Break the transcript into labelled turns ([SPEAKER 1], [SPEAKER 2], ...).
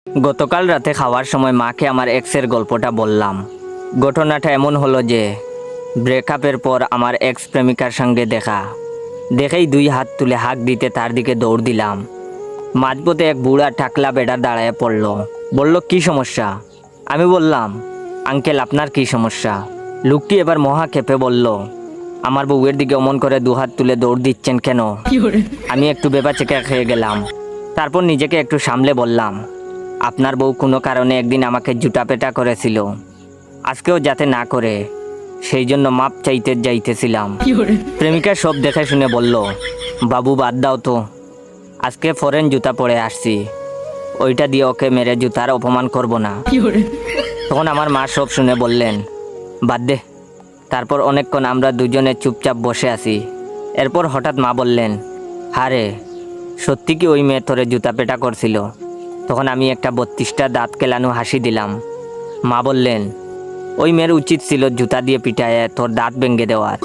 [SPEAKER 1] গতকাল রাতে খাওয়ার সময় মাকে আমার এক্সের গল্পটা বললাম। ঘটনাটা এমন হলো যে ব্রেকআপের পর আমার এক্স প্রেমিকার সঙ্গে দেখা দেখেই 2 হাত তুলে হাঁক দিতে তার দিকে দৌড় দিলাম। মাঝপথে এক বুড়া টাকলা বেড়া দাঁড়ায় পড়ল, বলল কি সমস্যা? আমি বললাম, আঙ্কেল আপনার কি সমস্যা? লোকটি এবার মহা ক্ষেপে বলল, আমার বউয়ের দিকে অমন করে 2 হাত তুলে দৌড় দিচ্ছেন কেন? আমি একটু বেবাচেকা খেয়ে গেলাম। তারপর নিজেকে একটু সামলে বললাম, আপনার বউ কোনো কারণে একদিন আমাকে জুটাপেটা করেছিল, আজকেও যাতে না করে সেই জন্য মাপ চাইতে যাইতেছিলাম। প্রেমিকা সব দেখে শুনে বলল, বাবু বাদ দাও তো, আজকে ফরেন জুতা পরে আসছি, ওইটা দিয়ে ওকে মেরে জুতার অপমান করব না। তখন আমার মা সব শুনে বললেন, বাদ দে। তারপর অনেকক্ষণ আমরা দুজনে চুপচাপ বসে আছি। এরপর হঠাৎ মা বললেন, হারে সত্যি কি ওই মেয়ে তোরে জুতা পেটা করছিল? তখন আমি একটা 32টা দাঁত কেলানো হাসি দিলাম। মা বললেন, ওই মেয়ের উচিত ছিল জুতা দিয়ে পিটায় তোর দাঁত ভেঙে দেওয়ার।